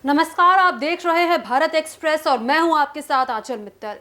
नमस्कार, आप देख रहे हैं भारत एक्सप्रेस और मैं हूं आपके साथ आंचल मित्तल।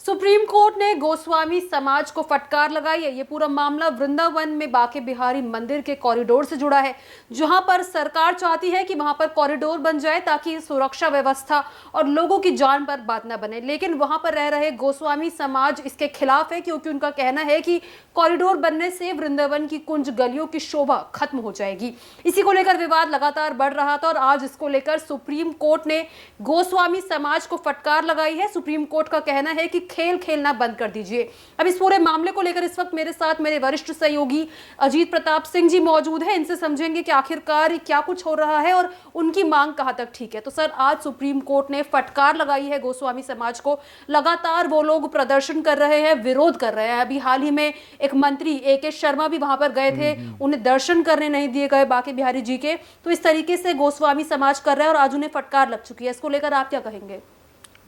सुप्रीम कोर्ट ने गोस्वामी समाज को फटकार लगाई है। ये पूरा मामला वृंदावन में बांके बिहारी मंदिर के कॉरिडोर से जुड़ा है, जहां पर सरकार चाहती है कि वहां पर कॉरिडोर बन जाए ताकि सुरक्षा व्यवस्था और लोगों की जान पर बात न बने। लेकिन वहां पर रह रहे गोस्वामी समाज इसके खिलाफ है, क्योंकि उनका कहना है कि कॉरिडोर बनने से वृंदावन की कुंज गलियों की शोभा खत्म हो जाएगी। इसी को लेकर विवाद लगातार बढ़ रहा था और आज इसको लेकर सुप्रीम कोर्ट ने गोस्वामी समाज को फटकार लगाई है। सुप्रीम कोर्ट का कहना है कि खेल खेलना बंद कर दीजिए। अब इस पूरे मामले को लेकर इस वक्त मेरे साथ मेरे वरिष्ठ सहयोगी अजीत प्रताप सिंह जी मौजूद हैं। इनसे समझेंगे कि आखिरकार क्या कुछ हो रहा है और उनकी मांग कहां तक ठीक है। तो सर, आज सुप्रीम कोर्ट ने फटकार लगाई है गोस्वामी समाज को। लगातार वो लोग प्रदर्शन कर रहे हैं, विरोध कर रहे हैं। अभी हाल ही में एक मंत्री AK शर्मा भी वहां पर गए थे, उन्हें दर्शन करने नहीं दिए गए बांके बिहारी जी के। तो इस तरीके से गोस्वामी समाज कर रहा है और आज उन्हें फटकार लग चुकी है। इसको लेकर आप क्या कहेंगे?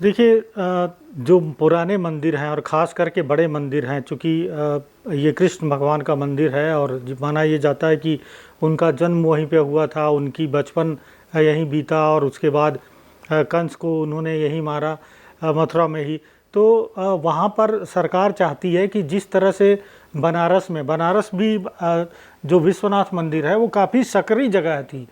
देखिए, जो पुराने मंदिर हैं और ख़ास करके बड़े मंदिर हैं, चूँकि ये कृष्ण भगवान का मंदिर है और माना ये जाता है कि उनका जन्म वहीं पे हुआ था, उनकी बचपन यहीं बीता और उसके बाद कंस को उन्होंने यहीं मारा, मथुरा में ही। तो वहाँ पर सरकार चाहती है कि जिस तरह से बनारस भी जो विश्वनाथ मंदिर है वो काफ़ी सकरी जगह थी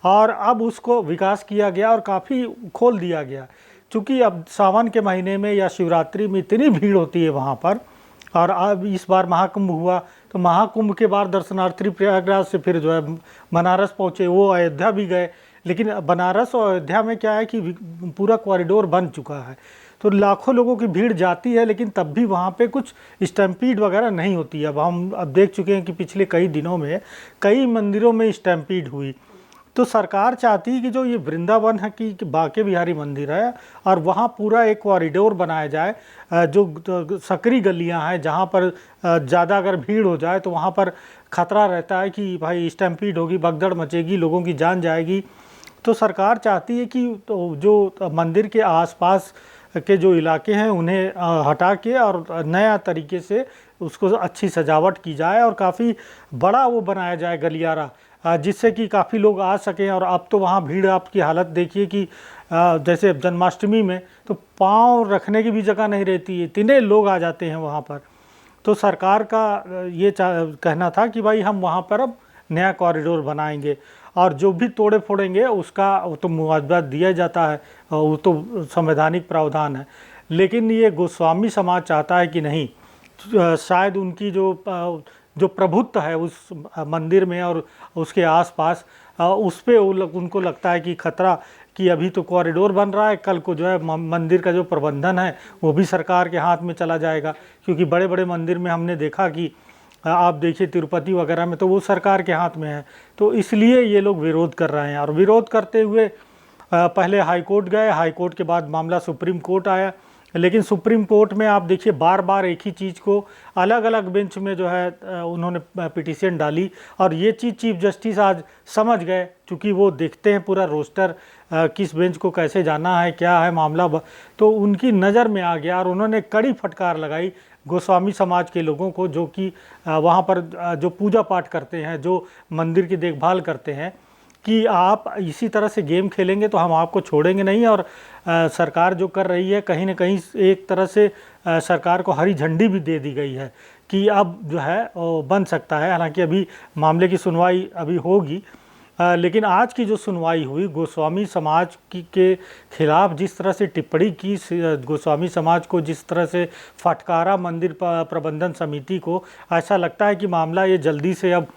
और अब उसको विकास किया गया और काफ़ी खोल दिया गया। चूँकि अब सावन के महीने में या शिवरात्रि में इतनी भीड़ होती है वहाँ पर, और अब इस बार महाकुंभ हुआ तो महाकुंभ के बाद दर्शनार्थी प्रयागराज से फिर जो है बनारस पहुँचे, वो अयोध्या भी गए। लेकिन बनारस और अयोध्या में क्या है कि पूरा कॉरिडोर बन चुका है, तो लाखों लोगों की भीड़ जाती है, लेकिन तब भी वहाँ पे कुछ स्टैम्पीड वगैरह नहीं होती है। अब देख चुके हैं कि पिछले कई दिनों में कई मंदिरों में स्टैम्पीड हुई। तो सरकार चाहती है कि जो ये वृंदावन है कि बांके बिहारी मंदिर है और वहाँ पूरा एक कॉरिडोर बनाया जाए, जो सकरी गलियाँ हैं जहाँ पर ज़्यादा अगर भीड़ हो जाए तो वहाँ पर ख़तरा रहता है कि भाई स्टैम्पीड होगी, भगदड़ मचेगी, लोगों की जान जाएगी। तो सरकार चाहती है कि तो जो मंदिर के आसपास के जो इलाके हैं उन्हें हटा के और नया तरीके से उसको अच्छी सजावट की जाए और काफ़ी बड़ा वो बनाया जाए गलियारा, जिससे कि काफ़ी लोग आ सकें। और अब तो वहाँ भीड़ आपकी हालत देखिए कि जैसे जन्माष्टमी में तो पाँव रखने की भी जगह नहीं रहती है, इतने लोग आ जाते हैं वहाँ पर। तो सरकार का ये कहना था कि भाई हम वहाँ पर अब नया कॉरिडोर बनाएंगे और जो भी तोड़े फोड़ेंगे उसका वो तो मुआवजा दिया जाता है, वो तो संवैधानिक प्रावधान है। लेकिन ये गोस्वामी समाज चाहता है कि नहीं, शायद उनकी जो प्रभुत्व है उस मंदिर में और उसके आसपास, उस पे उनको लगता है कि खतरा कि अभी तो कॉरिडोर बन रहा है, कल को जो है मंदिर का जो प्रबंधन है वो भी सरकार के हाथ में चला जाएगा। क्योंकि बड़े बड़े मंदिर में हमने देखा कि आप देखिए तिरुपति वगैरह में तो वो सरकार के हाथ में है। तो इसलिए ये लोग विरोध कर रहे हैं और विरोध करते हुए पहले हाई कोर्ट गए, हाई कोर्ट के बाद मामला सुप्रीम कोर्ट आया। लेकिन सुप्रीम कोर्ट में आप देखिए बार बार एक ही चीज़ को अलग अलग बेंच में जो है उन्होंने पिटीशन डाली और ये चीज़ चीफ जस्टिस आज समझ गए, चूँकि वो देखते हैं पूरा रोस्टर किस बेंच को कैसे जाना है, क्या है मामला, तो उनकी नज़र में आ गया और उन्होंने कड़ी फटकार लगाई गोस्वामी समाज के लोगों को, जो कि वहाँ पर जो पूजा पाठ करते हैं, जो मंदिर की देखभाल करते हैं, कि आप इसी तरह से गेम खेलेंगे तो हम आपको छोड़ेंगे नहीं। और सरकार जो कर रही है कहीं ना कहीं एक तरह से सरकार को हरी झंडी भी दे दी गई है कि अब जो है वो बन सकता है। हालांकि अभी मामले की सुनवाई अभी होगी, लेकिन आज की जो सुनवाई हुई गोस्वामी समाज के खिलाफ जिस तरह से टिप्पणी की, गोस्वामी समाज को जिस तरह से फटकारा मंदिर प्रबंधन समिति को, ऐसा लगता है कि मामला ये जल्दी से अब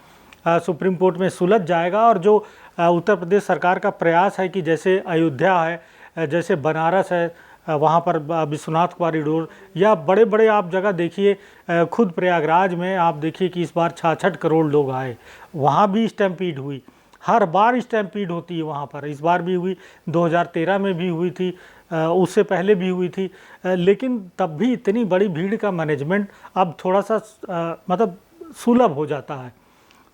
सुप्रीम कोर्ट में सुलझ जाएगा। और जो उत्तर प्रदेश सरकार का प्रयास है कि जैसे अयोध्या है, जैसे बनारस है, वहाँ पर विश्वनाथ कॉरिडोर, या बड़े बड़े आप जगह देखिए, खुद प्रयागराज में आप देखिए कि इस बार 66 करोड़ लोग आए, वहाँ भी स्टैम्पीड हुई। हर बार स्टैम्पीड होती है वहाँ पर, इस बार भी हुई, 2013 में भी हुई थी, उससे पहले भी हुई थी। लेकिन तब भी इतनी बड़ी भीड़ का मैनेजमेंट अब थोड़ा सा मतलब सुलभ हो जाता है।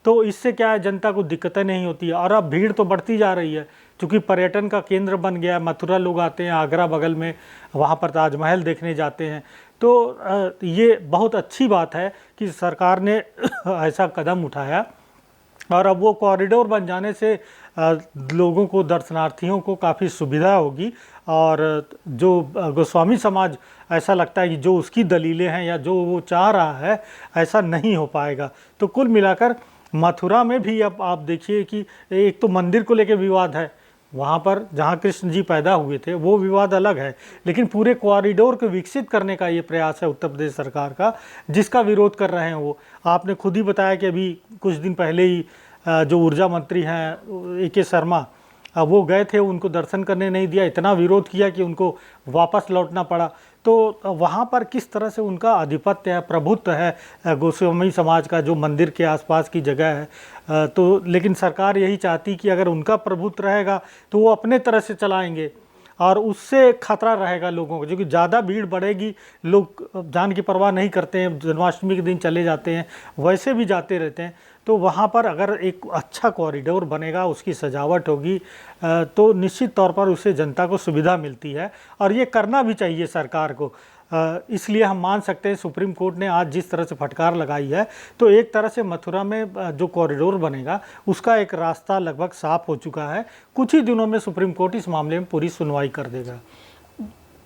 तो इससे क्या है, जनता को दिक्कतें नहीं होती है। और अब भीड़ तो बढ़ती जा रही है, क्योंकि पर्यटन का केंद्र बन गया, मथुरा लोग आते हैं, आगरा बगल में, वहाँ पर ताजमहल देखने जाते हैं। तो ये बहुत अच्छी बात है कि सरकार ने ऐसा कदम उठाया और अब वो कॉरिडोर बन जाने से लोगों को, दर्शनार्थियों को काफ़ी सुविधा होगी। और जो गोस्वामी समाज, ऐसा लगता है कि जो उसकी दलीलें हैं या जो वो चाह रहा है, ऐसा नहीं हो पाएगा। तो कुल मिलाकर मथुरा में भी अब आप देखिए कि एक तो मंदिर को लेकर विवाद है, वहाँ पर जहाँ कृष्ण जी पैदा हुए थे वो विवाद अलग है, लेकिन पूरे कॉरिडोर को विकसित करने का ये प्रयास है उत्तर प्रदेश सरकार का, जिसका विरोध कर रहे हैं वो। आपने खुद ही बताया कि अभी कुछ दिन पहले ही जो ऊर्जा मंत्री हैं ए के शर्मा, वो गए थे, उनको दर्शन करने नहीं दिया, इतना विरोध किया कि उनको वापस लौटना पड़ा। तो वहाँ पर किस तरह से उनका आधिपत्य है, प्रभुत्व है गोस्वामी समाज का, जो मंदिर के आसपास की जगह है। तो लेकिन सरकार यही चाहती कि अगर उनका प्रभुत्व रहेगा तो वो अपने तरह से चलाएंगे और उससे खतरा रहेगा लोगों को, क्योंकि ज़्यादा भीड़ बढ़ेगी, लोग जान की परवाह नहीं करते हैं, जन्माष्टमी के दिन चले जाते हैं, वैसे भी जाते रहते हैं। तो वहाँ पर अगर एक अच्छा कॉरिडोर बनेगा, उसकी सजावट होगी, तो निश्चित तौर पर उससे जनता को सुविधा मिलती है और ये करना भी चाहिए सरकार को। इसलिए हम मान सकते हैं सुप्रीम कोर्ट ने आज जिस तरह से फटकार लगाई है, तो एक तरह से मथुरा में जो कॉरिडोर बनेगा उसका एक रास्ता लगभग साफ हो चुका है। कुछ ही दिनों में सुप्रीम कोर्ट इस मामले में पूरी सुनवाई कर देगा।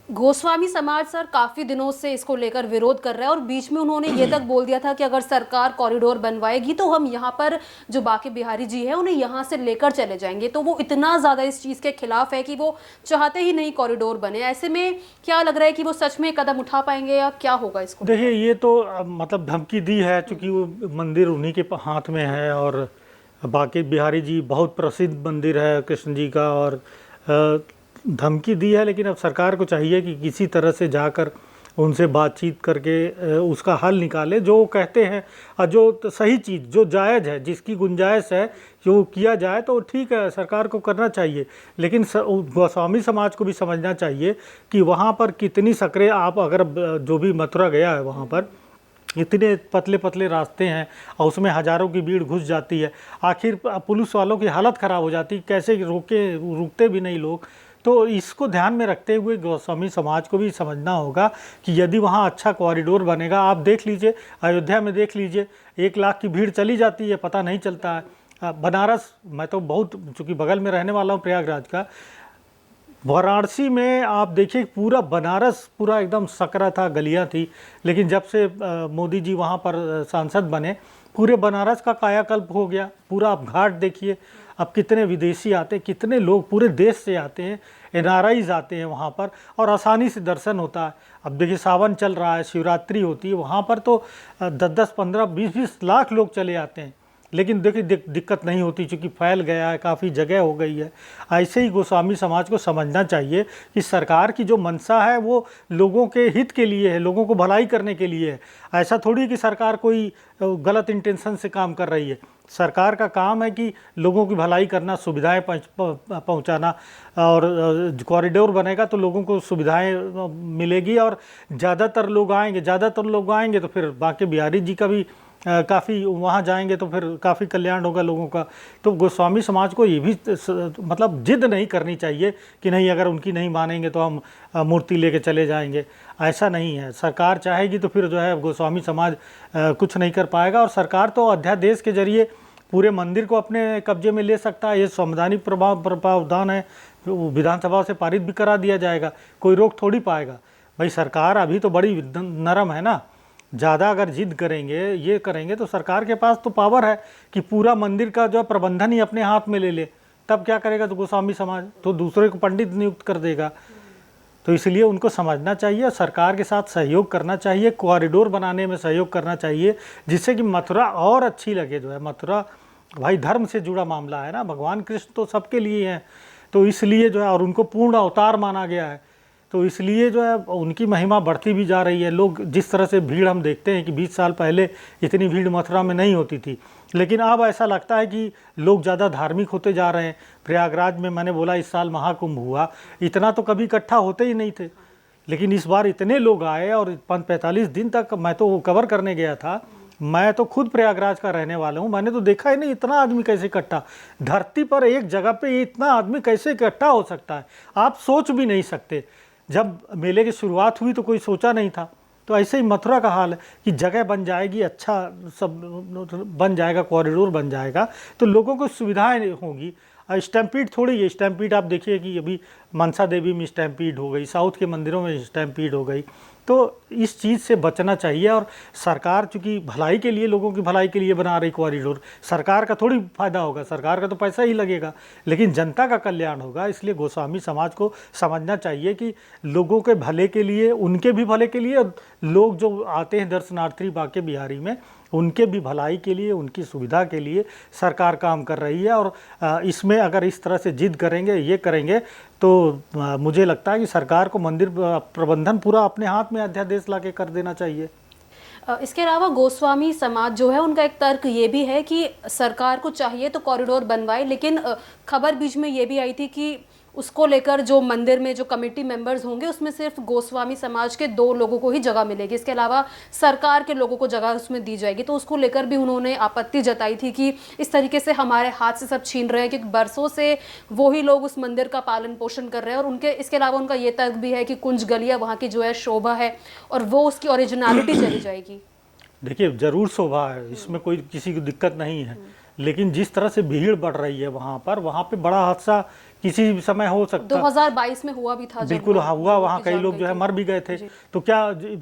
गोस्वामी समाज सर काफ़ी दिनों से इसको लेकर विरोध कर रहा है और बीच में उन्होंने ये तक बोल दिया था कि अगर सरकार कॉरिडोर बनवाएगी तो हम यहाँ पर जो बाके बिहारी जी है उन्हें यहाँ से लेकर चले जाएंगे। तो वो इतना ज़्यादा इस चीज़ के खिलाफ है कि वो चाहते ही नहीं कॉरिडोर बने। ऐसे में क्या लग रहा है कि वो सच में कदम उठा पाएंगे या क्या होगा इसको? देखिए, ये तो मतलब धमकी दी है, चूँकि वो मंदिर उन्हीं के हाथ में है और बाके बिहारी जी बहुत प्रसिद्ध मंदिर है कृष्ण जी का, और धमकी दी है। लेकिन अब सरकार को चाहिए कि किसी तरह से जाकर उनसे बातचीत करके उसका हल निकाले, जो वो कहते हैं और जो तो सही चीज़, जो जायज़ है, जिसकी गुंजाइश है, जो किया जाए तो ठीक है, सरकार को करना चाहिए। लेकिन गोस्वामी समाज को भी समझना चाहिए कि वहाँ पर कितनी सकरे, आप अगर जो भी मथुरा गया है वहाँ पर इतने पतले पतले रास्ते हैं और उसमें हज़ारों की भीड़ घुस जाती है, आखिर पुलिस वालों की हालत ख़राब हो जाती है, कैसे रुकते भी नहीं लोग। तो इसको ध्यान में रखते हुए गोस्वामी समाज को भी समझना होगा कि यदि वहाँ अच्छा कॉरिडोर बनेगा, आप देख लीजिए अयोध्या में, देख लीजिए 1 लाख की भीड़ चली जाती है, पता नहीं चलता है। बनारस, मैं तो बहुत चूँकि बगल में रहने वाला हूँ प्रयागराज का, वाराणसी में आप देखिए पूरा बनारस पूरा एकदम सकरा था, गलियाँ थी। लेकिन जब से मोदी जी वहाँ पर सांसद बने, पूरे बनारस का कायाकल्प हो गया। पूरा आप घाट देखिए, अब कितने विदेशी आते हैं, कितने लोग पूरे देश से आते हैं, NRIs आते हैं वहाँ पर और आसानी से दर्शन होता है। अब देखिए सावन चल रहा है, शिवरात्रि होती है, वहाँ पर तो 10-10, 15, 20-20 लाख लोग चले आते हैं। लेकिन देखिए दिक्कत नहीं होती, चूँकि फैल गया है, काफ़ी जगह हो गई है। ऐसे ही गोस्वामी समाज को समझना चाहिए कि सरकार की जो मंशा है वो लोगों के हित के लिए है, लोगों को भलाई करने के लिए है। ऐसा थोड़ी कि सरकार कोई गलत इंटेंशन से काम कर रही है। सरकार का काम है कि लोगों की भलाई करना, सुविधाएं पहुंचाना, और कॉरिडोर बनेगा तो लोगों को सुविधाएं मिलेगी और ज़्यादातर लोग आएंगे तो फिर बाके बिहारी जी का भी काफ़ी वहाँ जाएंगे तो फिर काफ़ी कल्याण होगा लोगों का। तो गोस्वामी समाज को ये भी मतलब जिद नहीं करनी चाहिए कि नहीं, अगर उनकी नहीं मानेंगे तो हम मूर्ति लेके चले जाएंगे। ऐसा नहीं है, सरकार चाहेगी तो फिर जो है गोस्वामी समाज कुछ नहीं कर पाएगा। और सरकार तो अध्यादेश के जरिए पूरे मंदिर को अपने कब्जे में ले सकता है। ये संवैधानिक प्रावधान है, विधानसभा से पारित भी करा दिया जाएगा, कोई रोक थोड़ी पाएगा। भाई सरकार अभी तो बड़ी नरम है ना, ज़्यादा अगर जिद करेंगे, ये करेंगे, तो सरकार के पास तो पावर है कि पूरा मंदिर का जो प्रबंधन ही अपने हाथ में ले ले। तब क्या करेगा तो गोस्वामी समाज तो दूसरे को पंडित नियुक्त कर देगा। तो इसलिए उनको समझना चाहिए, सरकार के साथ सहयोग करना चाहिए, कॉरिडोर बनाने में सहयोग करना चाहिए, जिससे कि मथुरा और अच्छी लगे। जो है मथुरा भाई धर्म से जुड़ा मामला है ना, भगवान कृष्ण तो सबके लिए हैं, तो इसलिए जो है, और उनको पूर्ण अवतार माना गया है, तो इसलिए जो है उनकी महिमा बढ़ती भी जा रही है। लोग जिस तरह से भीड़ हम देखते हैं कि 20 साल पहले इतनी भीड़ मथुरा में नहीं होती थी, लेकिन अब ऐसा लगता है कि लोग ज़्यादा धार्मिक होते जा रहे हैं। प्रयागराज में मैंने बोला इस साल महाकुंभ हुआ, इतना तो कभी इकट्ठा होते ही नहीं थे, लेकिन इस बार इतने लोग आए और 45 दिन तक मैं तो वो कवर करने गया था। मैं तो खुद प्रयागराज का रहने वाला हूँ, मैंने तो देखा ही नहीं इतना आदमी कैसे इकट्ठा, धरती पर एक जगह पे इतना आदमी कैसे इकट्ठा हो सकता है, आप सोच भी नहीं सकते। जब मेले की शुरुआत हुई तो कोई सोचा नहीं था। तो ऐसे ही मथुरा का हाल है कि जगह बन जाएगी, अच्छा सब बन जाएगा, कॉरिडोर बन जाएगा तो लोगों को सुविधाएं होंगी। स्टैम्पीड थोड़ी है। स्टैम्पीड आप देखिए कि अभी मनसा देवी में स्टैम्पीड हो गई, साउथ के मंदिरों में स्टैम्पीड हो गई। तो इस चीज़ से बचना चाहिए। और सरकार चूँकि भलाई के लिए, लोगों की भलाई के लिए बना रही कॉरिडोर, सरकार का थोड़ी फायदा होगा, सरकार का तो पैसा ही लगेगा, लेकिन जनता का कल्याण होगा। इसलिए गोस्वामी समाज को समझना चाहिए कि लोगों के भले के लिए, उनके भी भले के लिए, लोग जो आते हैं दर्शनार्थी बांके बिहारी में, उनके भी भलाई के लिए, उनकी सुविधा के लिए सरकार काम कर रही है। और इसमें अगर इस तरह से जिद करेंगे, ये करेंगे, तो मुझे लगता है कि सरकार को मंदिर प्रबंधन पूरा अपने हाथ में अध्यादेश लाके कर देना चाहिए। इसके अलावा गोस्वामी समाज जो है, उनका एक तर्क ये भी है कि सरकार को चाहिए तो कॉरिडोर बनवाए, लेकिन खबर बीच में ये भी आई थी कि उसको लेकर जो मंदिर में जो कमेटी मेंबर्स होंगे उसमें सिर्फ गोस्वामी समाज के 2 लोगों को ही जगह मिलेगी, इसके अलावा सरकार के लोगों को जगह उसमें दी जाएगी। तो उसको लेकर भी उन्होंने आपत्ति जताई थी कि इस तरीके से हमारे हाथ से सब छीन रहे हैं, क्योंकि बरसों से वही लोग उस मंदिर का पालन पोषण कर रहे हैं। और उनके इसके अलावा उनका ये तर्क भी है कि कुंज गलियाँ वहाँ की जो है शोभा है और वो उसकी ओरिजिनलिटी चली जाएगी। देखिए, ज़रूर शोभा है, इसमें कोई किसी की दिक्कत नहीं है, लेकिन जिस तरह से भीड़ बढ़ रही है वहाँ पे बड़ा हादसा किसी भी समय हो सकता है। 2022 में हुआ भी था, बिल्कुल हुआ, वहाँ कई लोग जो है मर भी गए थे। तो क्या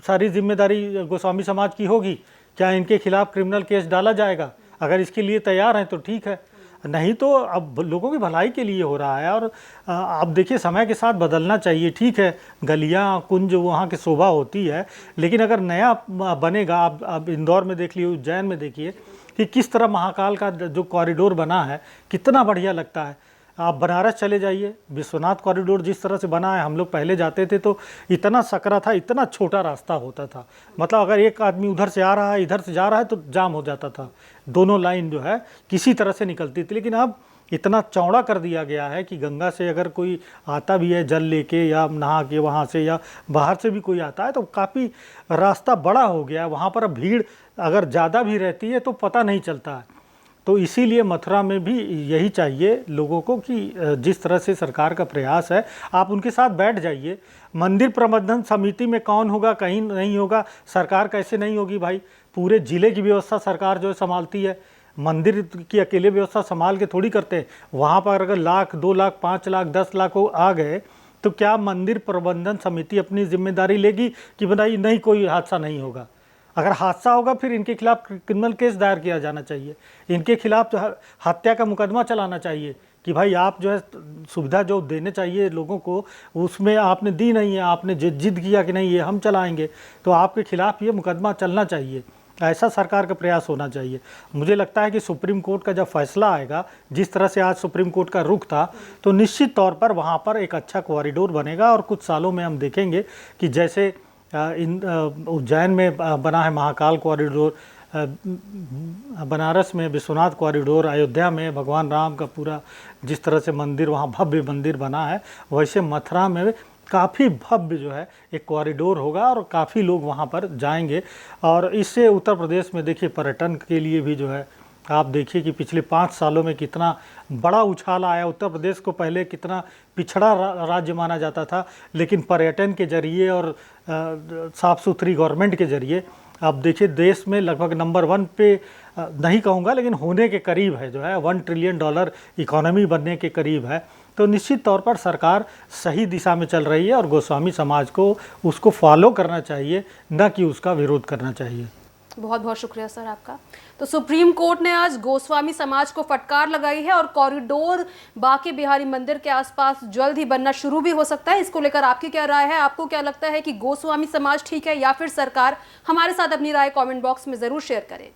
सारी जिम्मेदारी गोस्वामी समाज की होगी? क्या इनके खिलाफ क्रिमिनल केस डाला जाएगा? अगर इसके लिए तैयार हैं तो ठीक है, नहीं तो अब लोगों की भलाई के लिए हो रहा है। और अब देखिए, समय के साथ बदलना चाहिए। ठीक है, गलियाँ कुंज वहाँ की शोभा होती है, लेकिन अगर नया बनेगा, अब इंदौर में देख लिए, उज्जैन में देखिए कि किस तरह महाकाल का जो कॉरिडोर बना है, कितना बढ़िया लगता है। आप बनारस चले जाइए, विश्वनाथ कॉरिडोर जिस तरह से बना है, हम लोग पहले जाते थे तो इतना सकरा था, इतना छोटा रास्ता होता था, मतलब अगर एक आदमी उधर से आ रहा है, इधर से जा रहा है तो जाम हो जाता था, दोनों लाइन जो है किसी तरह से निकलती थी। लेकिन अब इतना चौड़ा कर दिया गया है कि गंगा से अगर कोई आता भी है जल लेके या नहा के वहाँ से, या बाहर से भी कोई आता है, तो काफ़ी रास्ता बड़ा हो गया है। वहाँ पर भीड़ अगर ज़्यादा भी रहती है तो पता नहीं चलता है। तो इसीलिए मथुरा में भी यही चाहिए लोगों को कि जिस तरह से सरकार का प्रयास है, आप उनके साथ बैठ जाइए। मंदिर प्रबंधन समिति में कौन होगा, कहीं नहीं होगा, सरकार कैसे नहीं होगी भाई? पूरे ज़िले की व्यवस्था सरकार जो है संभालती है, मंदिर की अकेले व्यवस्था संभाल के थोड़ी करते हैं। वहाँ पर अगर लाख, 2 लाख, 5 लाख, 10 लाख को आ गए तो क्या मंदिर प्रबंधन समिति अपनी जिम्मेदारी लेगी कि भाई नहीं, कोई हादसा नहीं होगा? अगर हादसा होगा फिर इनके खिलाफ क्रिमिनल केस दायर किया जाना चाहिए, इनके खिलाफ हत्या का मुकदमा चलाना चाहिए कि भाई आप जो है सुविधा जो देने चाहिए लोगों को, उसमें आपने दी नहीं है, आपने जिद किया कि नहीं ये हम चलाएंगे, तो आपके खिलाफ ये मुकदमा चलना चाहिए। ऐसा सरकार का प्रयास होना चाहिए। मुझे लगता है कि सुप्रीम कोर्ट का जब फैसला आएगा, जिस तरह से आज सुप्रीम कोर्ट का रुख था, तो निश्चित तौर पर वहाँ पर एक अच्छा कॉरिडोर बनेगा। और कुछ सालों में हम देखेंगे कि जैसे उज्जैन में बना है महाकाल कॉरिडोर, बनारस में विश्वनाथ कॉरिडोर, अयोध्या में भगवान राम का पूरा जिस तरह से मंदिर, वहाँ भव्य मंदिर बना है, वैसे मथुरा में काफ़ी भव्य जो है एक कॉरिडोर होगा और काफ़ी लोग वहाँ पर जाएंगे। और इससे उत्तर प्रदेश में देखिए पर्यटन के लिए भी जो है, आप देखिए कि पिछले 5 सालों में कितना बड़ा उछाल आया। उत्तर प्रदेश को पहले कितना पिछड़ा राज्य माना जाता था, लेकिन पर्यटन के जरिए और साफ़ सुथरी गवर्नमेंट के जरिए अब देखिए देश में लगभग नंबर 1 पे नहीं कहूँगा, लेकिन होने के करीब है, जो है $1 ट्रिलियन इकोनॉमी बनने के करीब है। तो निश्चित तौर पर सरकार सही दिशा में चल रही है और गोस्वामी समाज को उसको फॉलो करना चाहिए, न कि उसका विरोध करना चाहिए। बहुत बहुत शुक्रिया सर आपका। तो सुप्रीम कोर्ट ने आज गोस्वामी समाज को फटकार लगाई है और कॉरिडोर बांके बिहारी मंदिर के आसपास जल्द ही बनना शुरू भी हो सकता है। इसको लेकर आपकी क्या राय है? आपको क्या लगता है कि गोस्वामी समाज ठीक है या फिर सरकार? हमारे साथ अपनी राय कमेंट बॉक्स में ज़रूर शेयर करें।